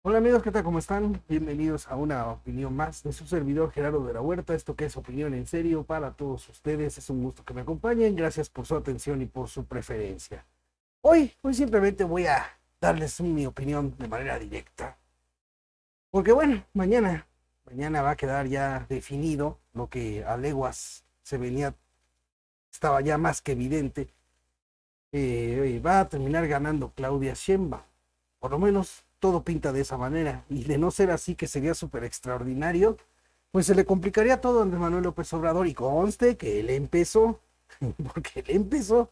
Hola amigos, ¿qué tal? ¿Cómo están? Bienvenidos a una opinión más de su servidor Gerardo de la Huerta. Esto que es opinión en serio para todos ustedes. Es un gusto que me acompañen. Gracias por su atención y por su preferencia. Hoy simplemente voy a darles mi opinión de manera directa. Porque bueno, mañana va a quedar ya definido lo que a leguas estaba ya más que evidente. Va a terminar ganando Claudia Sheinbaum. Por lo menos todo pinta de esa manera. Y de no ser así, que sería súper extraordinario, pues se le complicaría todo a Andrés Manuel López Obrador. Y conste que él empezó, porque él empezó.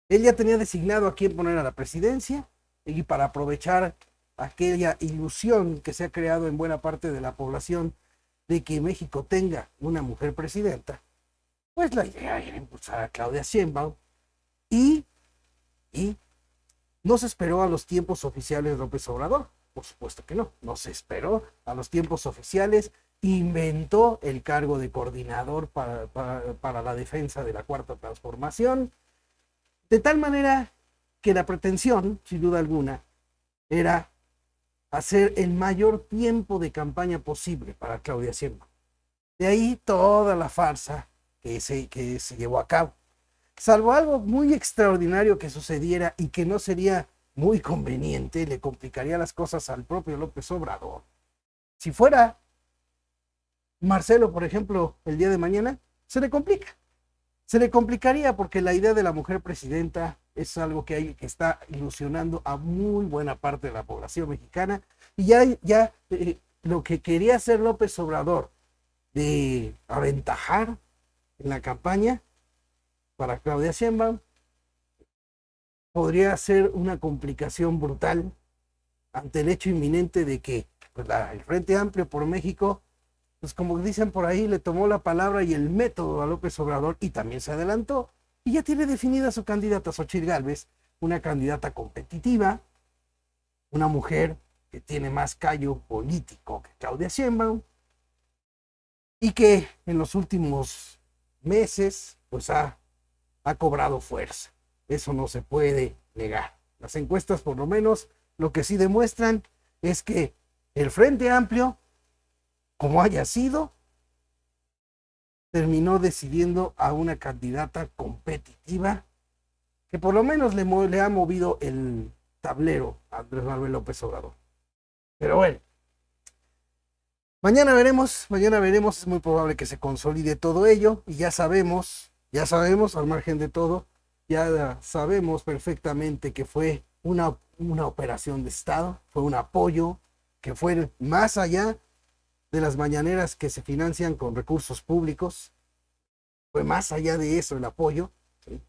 Él ya tenía designado a quién poner a la presidencia y para aprovechar aquella ilusión que se ha creado en buena parte de la población de que México tenga una mujer presidenta, pues la idea era impulsar a Claudia Sheinbaum y, y no se esperó a los tiempos oficiales de López Obrador. Por supuesto que no. No se esperó a los tiempos oficiales. Inventó el cargo de coordinador para la defensa de la Cuarta Transformación. De tal manera que la pretensión, sin duda alguna, era hacer el mayor tiempo de campaña posible para Claudia Sheinbaum. De ahí toda la farsa que se llevó a cabo. Salvo algo muy extraordinario que sucediera y que no sería muy conveniente, le complicaría las cosas al propio López Obrador. Si fuera Marcelo, por ejemplo, el día de mañana, se le complica. Se le complicaría porque la idea de la mujer presidenta es algo que está ilusionando a muy buena parte de la población mexicana. Y lo que quería hacer López Obrador de aventajar en la campaña para Claudia Sheinbaum podría ser una complicación brutal ante el hecho inminente de que pues, el Frente Amplio por México, pues como dicen por ahí, le tomó la palabra y el método a López Obrador y también se adelantó y ya tiene definida su candidata Xochitl Gálvez, una candidata competitiva, una mujer que tiene más callo político que Claudia Sheinbaum y que en los últimos meses pues ha cobrado fuerza. Eso no se puede negar. Las encuestas, por lo menos, lo que sí demuestran es que el Frente Amplio, como haya sido, terminó decidiendo a una candidata competitiva que por lo menos le ha movido el tablero a Andrés Manuel López Obrador. Pero bueno, mañana veremos, es muy probable que se consolide todo ello y ya sabemos, al margen de todo, ya sabemos perfectamente que fue una operación de Estado, fue un apoyo que fue más allá de las mañaneras que se financian con recursos públicos, fue más allá de eso el apoyo, ¿sí?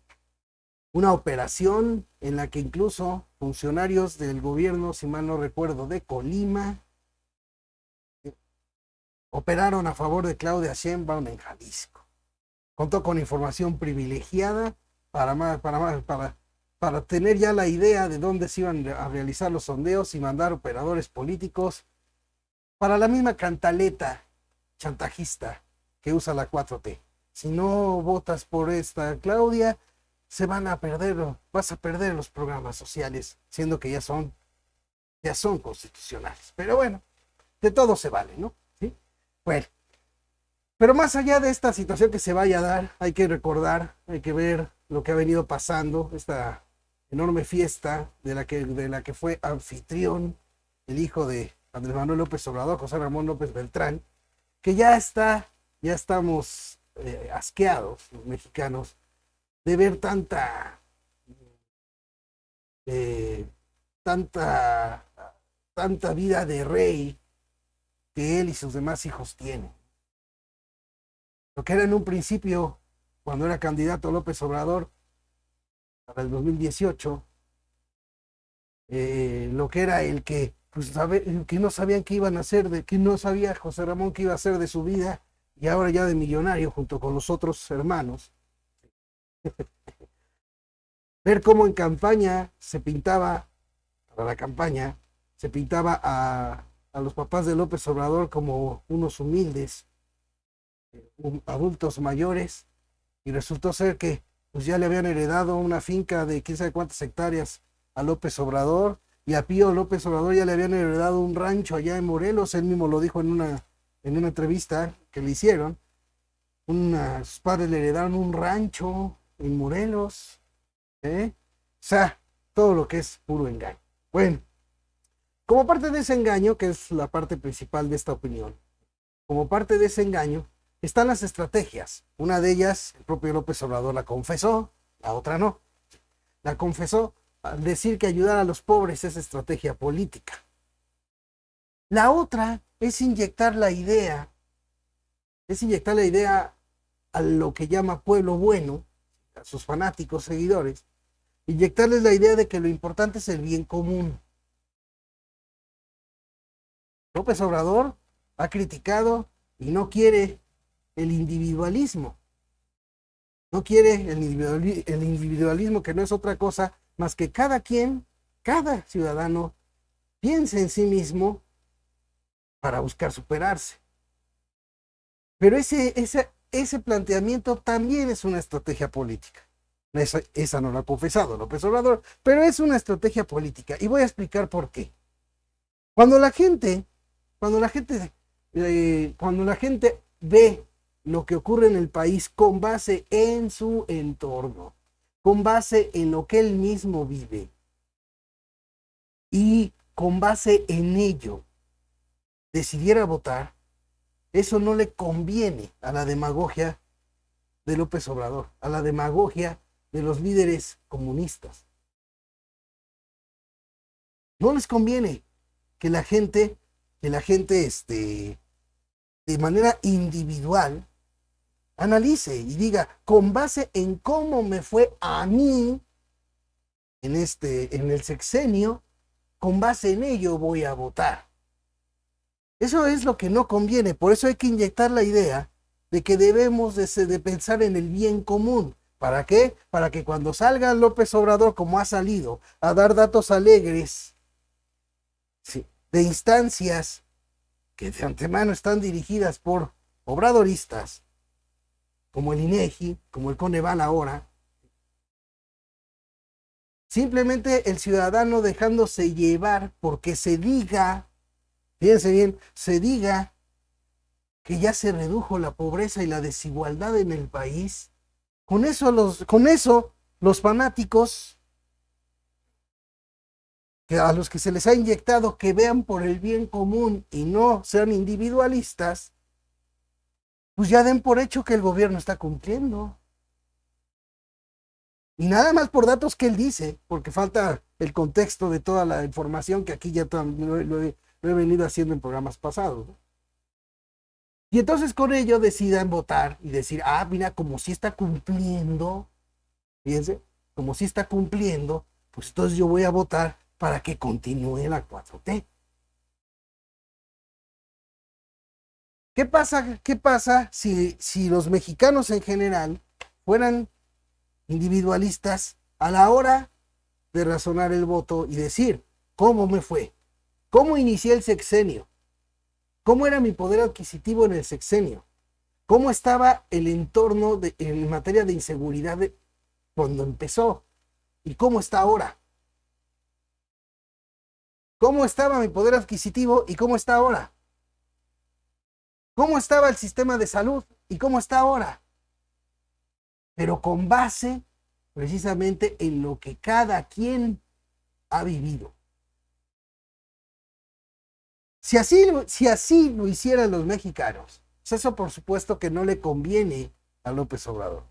Una operación en la que incluso funcionarios del gobierno, si mal no recuerdo, de Colima, operaron a favor de Claudia Sheinbaum en Jalisco. Contó con información privilegiada para tener ya la idea de dónde se iban a realizar los sondeos y mandar operadores políticos para la misma cantaleta chantajista que usa la 4T. Si no votas por esta Claudia, vas a perder los programas sociales, siendo que ya son constitucionales. Pero bueno, de todo se vale, ¿no? ¿Sí? Bueno, pero más allá de esta situación que se vaya a dar, hay que recordar, hay que ver lo que ha venido pasando, esta enorme fiesta de la que fue anfitrión el hijo de Andrés Manuel López Obrador, José Ramón López Beltrán, que ya estamos asqueados los mexicanos de ver eh, tanta, tanta vida de rey que él y sus demás hijos tienen. Lo que era en un principio, cuando era candidato López Obrador para el 2018, lo que era el que, pues, que no sabían qué iban a hacer, que no sabía José Ramón qué iba a hacer de su vida, y ahora ya de millonario junto con los otros hermanos. Ver cómo en campaña se pintaba, para la campaña, se pintaba a los papás de López Obrador como unos humildes, adultos mayores, y resultó ser que pues ya le habían heredado una finca de quién sabe cuántas hectáreas a López Obrador y a Pío López Obrador ya le habían heredado un rancho allá en Morelos. Él mismo lo dijo en una entrevista que le hicieron. Sus padres le heredaron un rancho en Morelos. ¿Eh? O sea, todo lo que es puro engaño. Bueno, como parte de ese engaño, que es la parte principal de esta opinión, como parte de ese engaño están las estrategias. Una de ellas, el propio López Obrador la confesó, la otra no. La confesó al decir que ayudar a los pobres es estrategia política. La otra es inyectar la idea a lo que llama pueblo bueno, a sus fanáticos, seguidores, inyectarles la idea de que lo importante es el bien común. López Obrador ha criticado y no quiere el individualismo. No quiere el individualismo, que no es otra cosa más que cada ciudadano, piense en sí mismo para buscar superarse. Pero ese planteamiento también es una estrategia política. Esa no la ha confesado López Obrador, pero es una estrategia política. Y voy a explicar por qué. Cuando la gente ve lo que ocurre en el país con base en su entorno, con base en lo que él mismo vive y con base en ello decidiera votar, eso no le conviene a la demagogia de López Obrador, a la demagogia de los líderes comunistas. No les conviene que la gente de manera individual analice y diga, con base en cómo me fue a mí en el sexenio, con base en ello voy a votar. Eso es lo que no conviene. Por eso hay que inyectar la idea de que debemos de pensar en el bien común. ¿Para qué? Para que cuando salga López Obrador, como ha salido, a dar datos alegres, ¿sí?, de instancias que de antemano están dirigidas por obradoristas, como el INEGI, como el Coneval ahora, simplemente el ciudadano dejándose llevar porque se diga, fíjense bien, se diga que ya se redujo la pobreza y la desigualdad en el país. Con eso los fanáticos, a los que se les ha inyectado que vean por el bien común y no sean individualistas, pues ya den por hecho que el gobierno está cumpliendo. Y nada más por datos que él dice, porque falta el contexto de toda la información que aquí ya lo he venido haciendo en programas pasados, ¿no? Y entonces con ello decidan votar y decir, mira, como si está cumpliendo, fíjense, como si está cumpliendo, pues entonces yo voy a votar para que continúe la 4T. ¿Qué pasa si los mexicanos en general fueran individualistas a la hora de razonar el voto y decir, ¿cómo me fue? ¿Cómo inicié el sexenio? ¿Cómo era mi poder adquisitivo en el sexenio? ¿Cómo estaba el entorno en materia de inseguridad cuando empezó? ¿Y cómo está ahora? ¿Cómo estaba mi poder adquisitivo y cómo está ahora? ¿Cómo estaba el sistema de salud y cómo está ahora? Pero con base precisamente en lo que cada quien ha vivido. Si así lo hicieran los mexicanos, pues eso por supuesto que no le conviene a López Obrador.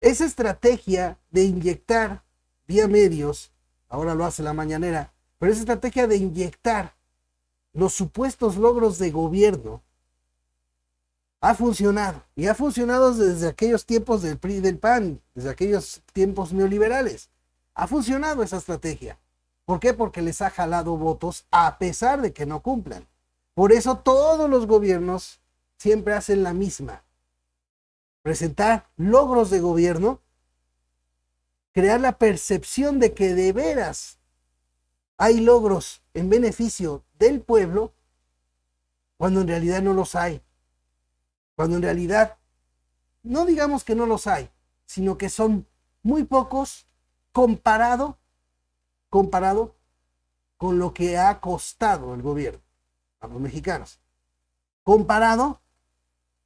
Esa estrategia de inyectar vía medios, ahora lo hace la mañanera, pero esa estrategia de inyectar los supuestos logros de gobierno ha funcionado, y ha funcionado desde aquellos tiempos del PRI y del PAN, desde aquellos tiempos neoliberales. Ha funcionado esa estrategia. ¿Por qué? Porque les ha jalado votos a pesar de que no cumplan. Por eso todos los gobiernos siempre hacen la misma: presentar logros de gobierno, crear la percepción de que de veras hay logros en beneficio del pueblo, cuando en realidad no los hay. Cuando en realidad, no digamos que no los hay, sino que son muy pocos comparado comparado con lo que ha costado el gobierno a los mexicanos, comparado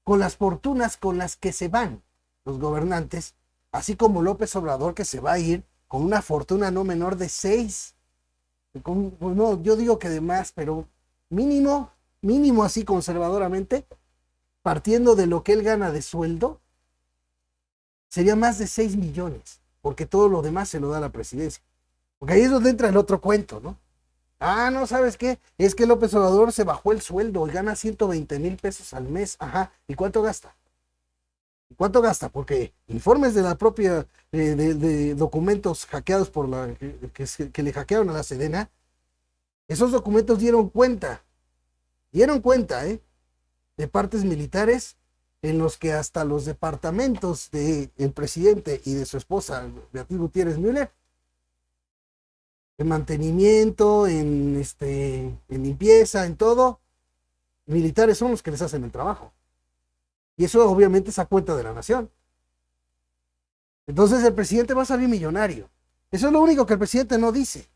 con las fortunas con las que se van los gobernantes, así como López Obrador, que se va a ir con una fortuna no menor de 6, pues no, yo digo que de más, pero mínimo, mínimo así conservadoramente, partiendo de lo que él gana de sueldo, sería más de 6 millones, porque todo lo demás se lo da la presidencia. Porque ahí es donde entra el otro cuento, ¿no? Ah, no, ¿sabes qué? Es que López Obrador se bajó el sueldo y gana 120,000 pesos al mes. Ajá, ¿y cuánto gasta? ¿Y cuánto gasta? Porque informes de la propia, de documentos hackeados por que le hackearon a la Sedena, esos documentos dieron cuenta, de partes militares en los que hasta los departamentos del presidente y de su esposa, Beatriz Gutiérrez Müller, en mantenimiento, en limpieza, en todo, militares son los que les hacen el trabajo. Y eso obviamente es a cuenta de la nación. Entonces el presidente va a salir millonario. Eso es lo único que el presidente no dice.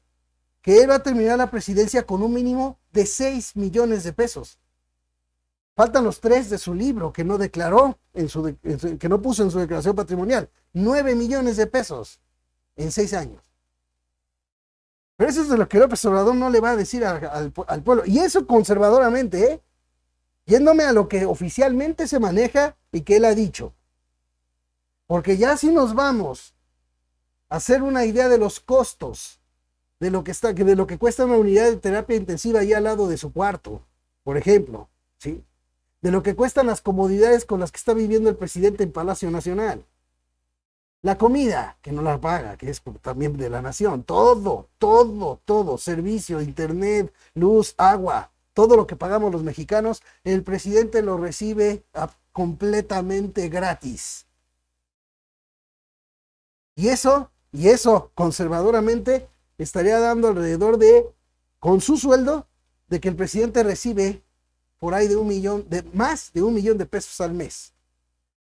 Que él va a terminar la presidencia con un mínimo de 6 millones de pesos. Faltan los 3 de su libro que no declaró, que no puso en su declaración patrimonial. 9 millones de pesos en 6 años. Pero eso es de lo que López Obrador no le va a decir al pueblo. Y eso conservadoramente, yéndome a lo que oficialmente se maneja y que él ha dicho. Porque ya si nos vamos a hacer una idea de los costos, de lo que cuesta una unidad de terapia intensiva ahí al lado de su cuarto, por ejemplo, ¿sí? De lo que cuestan las comodidades con las que está viviendo el presidente en Palacio Nacional. La comida, que no la paga, que es también de la nación. Todo, servicio, internet, luz, agua, todo lo que pagamos los mexicanos, el presidente lo recibe completamente gratis. Y eso, conservadoramente, estaría dando alrededor de, con su sueldo, de que el presidente recibe por ahí más de 1 millón de pesos al mes.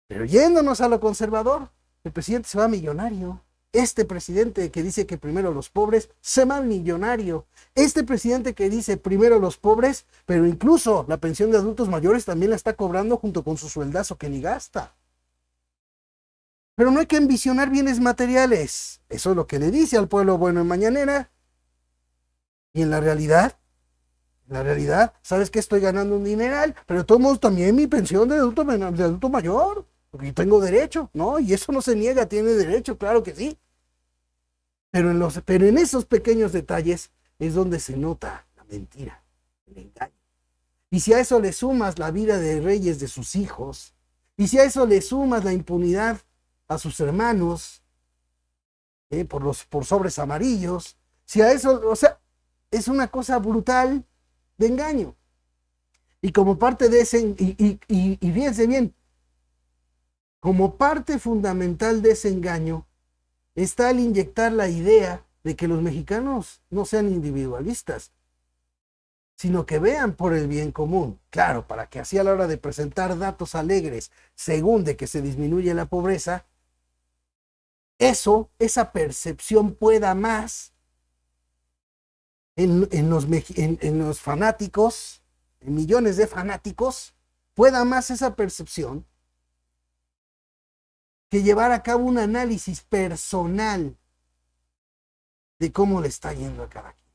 Pero yéndonos a lo conservador, el presidente se va millonario. Este presidente que dice que primero los pobres, se va millonario. Este presidente que dice primero los pobres, pero incluso la pensión de adultos mayores también la está cobrando junto con su sueldazo que ni gasta. Pero no hay que ambicionar bienes materiales. Eso es lo que le dice al pueblo bueno en mañanera. Y en la realidad, sabes que estoy ganando un dineral, pero tomo también mi pensión de adulto mayor. Porque tengo derecho, ¿no? Y eso no se niega, tiene derecho, claro que sí. Pero en esos pequeños detalles es donde se nota la mentira, el engaño. Y si a eso le sumas la vida de reyes de sus hijos, y si a eso le sumas la impunidad a sus hermanos, por sobres amarillos, si a eso, o sea, es una cosa brutal de engaño. Y como parte de ese, y fíjense bien, como parte fundamental de ese engaño está el inyectar la idea de que los mexicanos no sean individualistas, sino que vean por el bien común. Claro, para que así a la hora de presentar datos alegres, según de que se disminuye la pobreza, esa percepción pueda más en los fanáticos, en millones de fanáticos, pueda más esa percepción que llevar a cabo un análisis personal de cómo le está yendo a cada quien.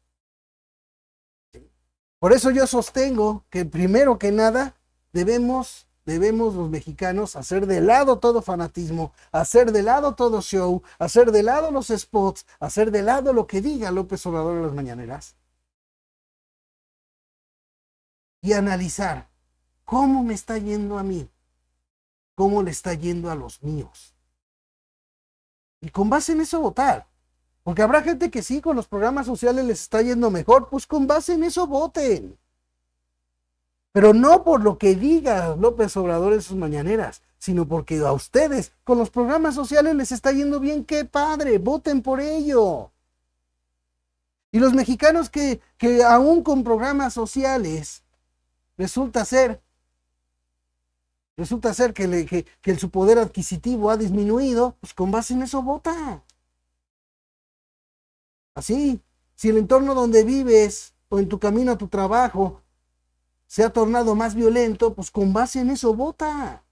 ¿Sí? Por eso yo sostengo que primero que nada debemos los mexicanos hacer de lado todo fanatismo, hacer de lado todo show, hacer de lado los spots, hacer de lado lo que diga López Obrador en las mañaneras y analizar cómo me está yendo a mí, cómo le está yendo a los míos. Y con base en eso votar. Porque habrá gente que sí, con los programas sociales les está yendo mejor, pues con base en eso voten. Pero no por lo que diga López Obrador en sus mañaneras, sino porque a ustedes con los programas sociales les está yendo bien, qué padre, voten por ello. Y los mexicanos que aún con programas sociales resulta ser que su poder adquisitivo ha disminuido, pues con base en eso vota. Así. Si el entorno donde vives o en tu camino a tu trabajo se ha tornado más violento, pues con base en eso vota.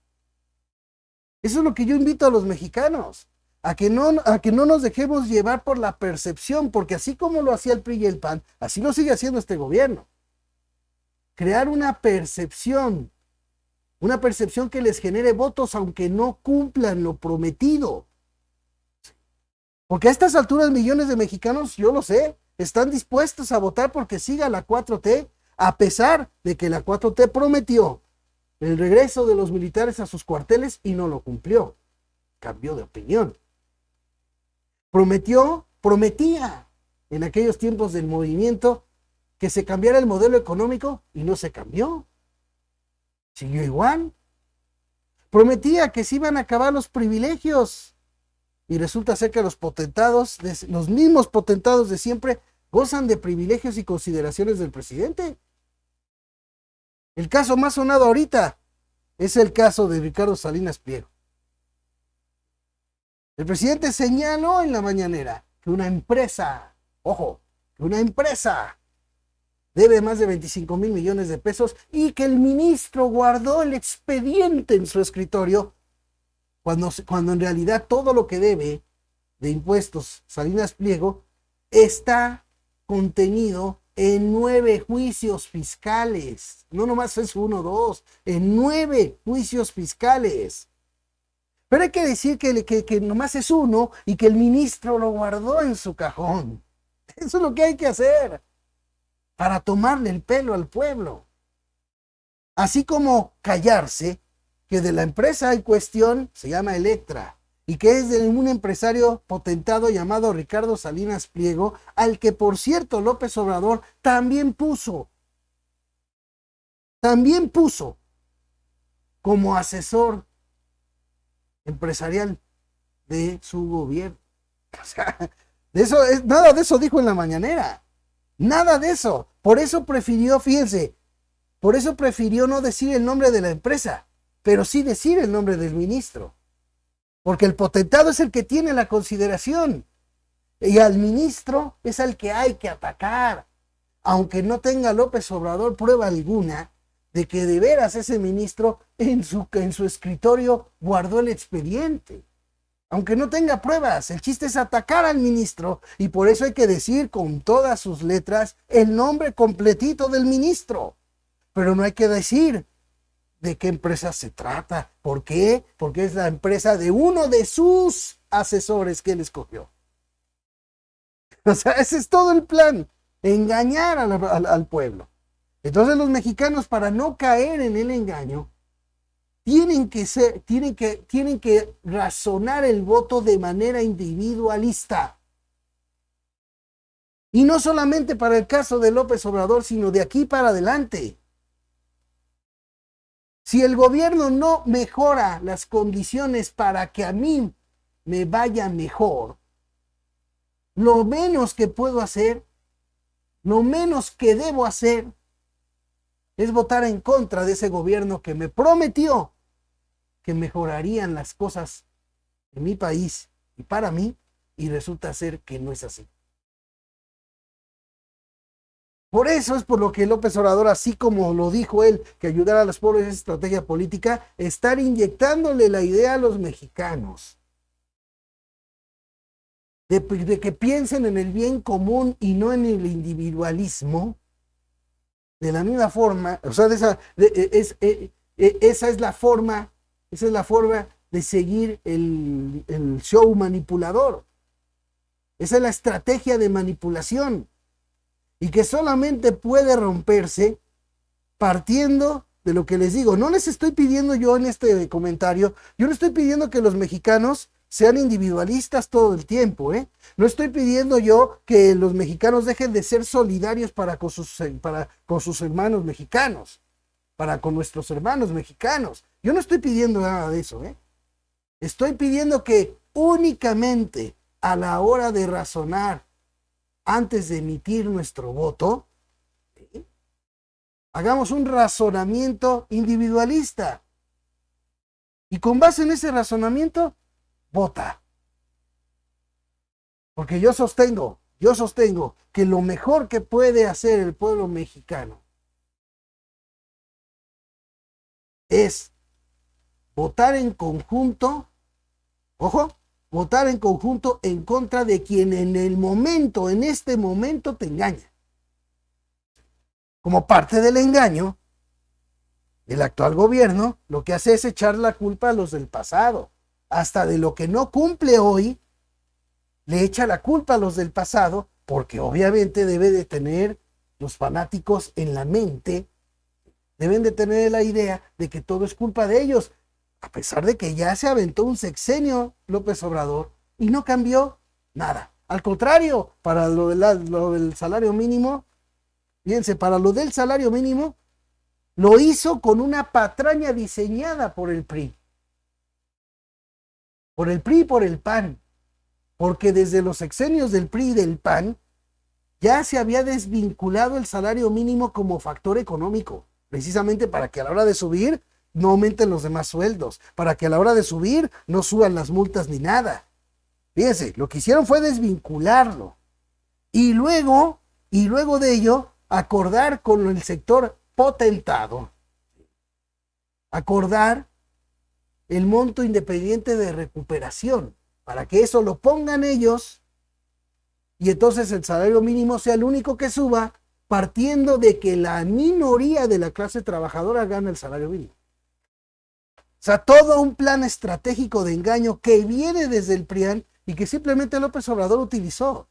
Eso es lo que yo invito a los mexicanos, a que no nos dejemos llevar por la percepción, porque así como lo hacía el PRI y el PAN, así lo sigue haciendo este gobierno. Crear una percepción que les genere votos aunque no cumplan lo prometido. Porque a estas alturas millones de mexicanos, yo lo sé, están dispuestos a votar porque siga la 4T, a pesar de que la 4T prometió el regreso de los militares a sus cuarteles y no lo cumplió. Cambió de opinión. Prometía en aquellos tiempos del movimiento que se cambiara el modelo económico y no se cambió. Siguió igual. Prometía que se iban a acabar los privilegios y resulta ser que los mismos potentados de siempre, gozan de privilegios y consideraciones del presidente. El caso más sonado ahorita es el caso de Ricardo Salinas Pliego. El presidente señaló en la mañanera que una empresa debe más de 25 mil millones de pesos y que el ministro guardó el expediente en su escritorio cuando en realidad todo lo que debe de impuestos Salinas Pliego está contenido en 9 juicios fiscales. No nomás es 1 o 2, en 9 juicios fiscales. Pero hay que decir que nomás es 1 y que el ministro lo guardó en su cajón. Eso es lo que hay que hacer para tomarle el pelo al pueblo. Así como callarse que de la empresa en cuestión se llama Electra y que es de un empresario potentado llamado Ricardo Salinas Pliego, al que por cierto López Obrador también puso como asesor empresarial de su gobierno. O sea, nada de eso dijo en la mañanera. Nada de eso. Por eso prefirió no decir el nombre de la empresa, pero sí decir el nombre del ministro. Porque el potentado es el que tiene la consideración. Y al ministro es al que hay que atacar. Aunque no tenga López Obrador prueba alguna de que de veras ese ministro en su escritorio guardó el expediente. Aunque no tenga pruebas, el chiste es atacar al ministro y por eso hay que decir con todas sus letras el nombre completito del ministro. Pero no hay que decir de qué empresa se trata. ¿Por qué? Porque es la empresa de uno de sus asesores que él escogió. O sea, ese es todo el plan, engañar al pueblo. Entonces los mexicanos, para no caer en el engaño, tienen que razonar el voto de manera individualista. Y no solamente para el caso de López Obrador, sino de aquí para adelante. Si el gobierno no mejora las condiciones para que a mí me vaya mejor, lo menos que puedo hacer, lo menos que debo hacer, es votar en contra de ese gobierno que me prometió que mejorarían las cosas en mi país y para mí, y resulta ser que no es así. Por eso es por lo que López Obrador, así como lo dijo él, que ayudar a los pobres es estrategia política, estar inyectándole la idea a los mexicanos de que piensen en el bien común y no en el individualismo. De la misma forma, o sea, esa es la forma de seguir el show manipulador. Esa es la estrategia de manipulación. Y que solamente puede romperse partiendo de lo que les digo. No les estoy pidiendo yo en este comentario, yo no estoy pidiendo que los mexicanos sean individualistas todo el tiempo, ¿eh? No estoy pidiendo yo que los mexicanos dejen de ser solidarios con sus hermanos mexicanos, con nuestros hermanos mexicanos. Yo no estoy pidiendo nada de eso, ¿eh? Estoy pidiendo que únicamente a la hora de razonar antes de emitir nuestro voto, ¿sí?, hagamos un razonamiento individualista. Y con base en ese razonamiento, vota. Porque yo sostengo yo sostengo que lo mejor que puede hacer el pueblo mexicano es votar en conjunto, ojo, votar en conjunto en contra de quien en este momento te engaña. Como parte del engaño, el actual gobierno lo que hace es echar la culpa a los del pasado. Hasta de lo que no cumple hoy, le echa la culpa a los del pasado, porque obviamente debe de tener los fanáticos en la mente, deben de tener la idea de que todo es culpa de ellos, a pesar de que ya se aventó un sexenio López Obrador y no cambió nada. Al contrario, para lo del salario mínimo, fíjense, para lo del salario mínimo, lo hizo con una patraña diseñada por el PRI. Por el PRI y por el PAN. Porque desde los sexenios del PRI y del PAN ya se había desvinculado el salario mínimo como factor económico, precisamente para que a la hora de subir no aumenten los demás sueldos, para que a la hora de subir no suban las multas ni nada. Fíjense, lo que hicieron fue desvincularlo. Y luego de ello, acordar con el sector potentado, acordar el monto independiente de recuperación, para que eso lo pongan ellos y entonces el salario mínimo sea el único que suba, partiendo de que la minoría de la clase trabajadora gana el salario mínimo. O sea, todo un plan estratégico de engaño que viene desde el PRIAN y que simplemente López Obrador utilizó.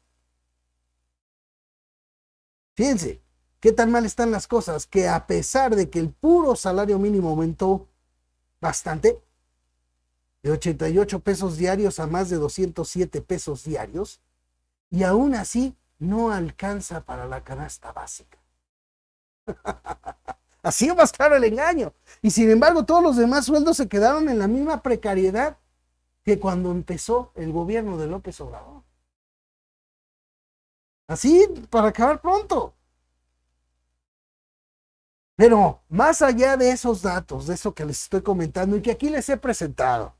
Fíjense, qué tan mal están las cosas, que a pesar de que el puro salario mínimo aumentó bastante, de 88 pesos diarios a más de 207 pesos diarios, y aún así no alcanza para la canasta básica. Así va a estar el engaño. Y sin embargo, todos los demás sueldos se quedaron en la misma precariedad que cuando empezó el gobierno de López Obrador. Así, para acabar pronto. Pero más allá de esos datos, de eso que les estoy comentando y que aquí les he presentado,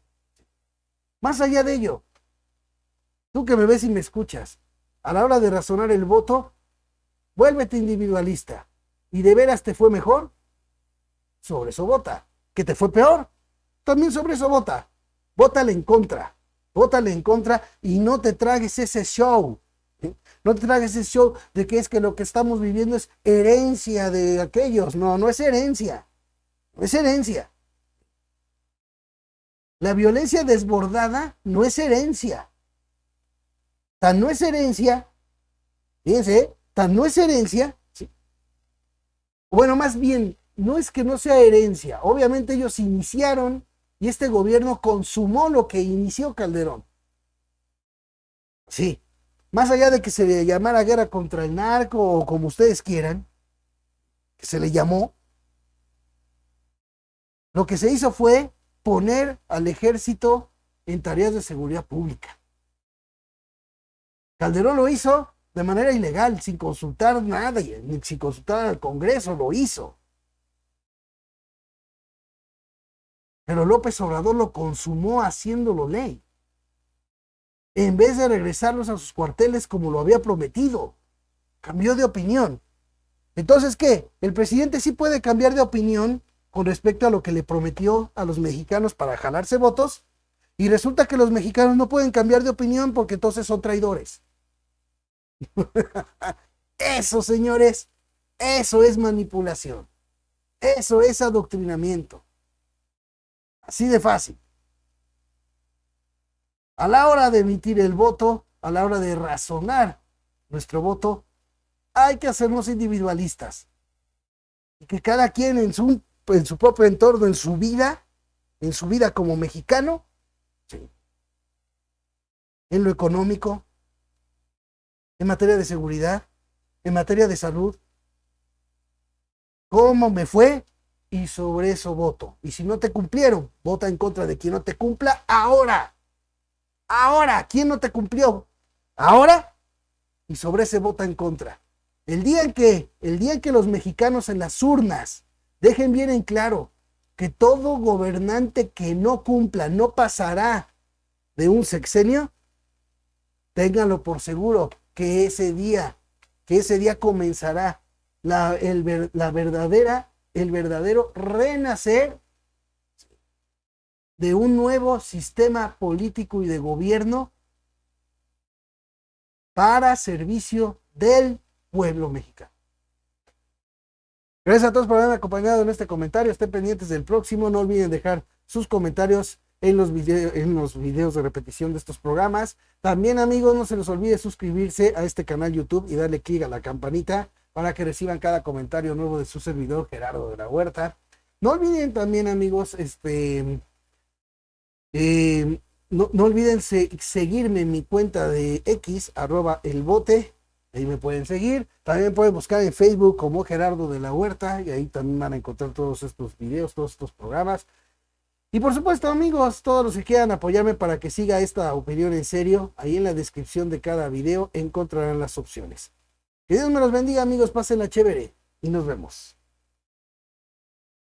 más allá de ello, tú que me ves y me escuchas, a la hora de razonar el voto, vuélvete individualista. ¿Y de veras te fue mejor? Sobre eso vota. ¿Que te fue peor? También sobre eso vota. Vótale en contra. Vótale en contra y no te tragues ese show. ¿Sí? No te tragues ese show de que es que lo que estamos viviendo es herencia de aquellos. No, no es herencia. No es herencia. La violencia desbordada no es herencia. Tan no es herencia, fíjense, tan no es herencia, ¿sí? Bueno, más bien, no es que no sea herencia. Obviamente ellos iniciaron y este gobierno consumó lo que inició Calderón. Sí, más allá de que se le llamara guerra contra el narco o como ustedes quieran, que se le llamó, lo que se hizo fue poner al ejército en tareas de seguridad pública. Calderón lo hizo de manera ilegal, sin consultar nada, ni sin consultar al Congreso, lo hizo. Pero López Obrador lo consumó haciéndolo ley, en vez de regresarlos a sus cuarteles como lo había prometido. Cambió de opinión. Entonces, ¿qué? El presidente sí puede cambiar de opinión con respecto a lo que le prometió a los mexicanos para jalarse votos, y resulta que los mexicanos no pueden cambiar de opinión porque entonces son traidores. Eso, señores, eso es manipulación. Eso es adoctrinamiento. Así de fácil. A la hora de emitir el voto, a la hora de razonar nuestro voto, hay que hacernos individualistas. Y que cada quien en su propio entorno, en su vida como mexicano, sí, en lo económico, en materia de seguridad, en materia de salud, ¿cómo me fue? Y sobre eso voto. Y si no te cumplieron, vota en contra de quien no te cumpla ahora. Ahora, ¿quién no te cumplió? Ahora, y sobre ese vota en contra. El día en que los mexicanos en las urnas dejen bien en claro que todo gobernante que no cumpla no pasará de un sexenio, ténganlo por seguro que ese día comenzará el verdadero renacer de un nuevo sistema político y de gobierno para servicio del pueblo mexicano. Gracias a todos por haberme acompañado en este comentario. Estén pendientes del próximo. No olviden dejar sus comentarios en los videos de repetición de estos programas. También, amigos, no se les olvide suscribirse a este canal YouTube y darle clic a la campanita para que reciban cada comentario nuevo de su servidor Gerardo de la Huerta. No olviden también, amigos, no olviden seguirme en mi cuenta de X, @elbote. Ahí me pueden seguir. También pueden buscar en Facebook como Gerardo de la Huerta y ahí también van a encontrar todos estos videos, todos estos programas. Y por supuesto, amigos, todos los que quieran apoyarme para que siga esta opinión en serio, ahí en la descripción de cada video encontrarán las opciones. Que Dios me los bendiga, amigos, pásenla chévere y nos vemos.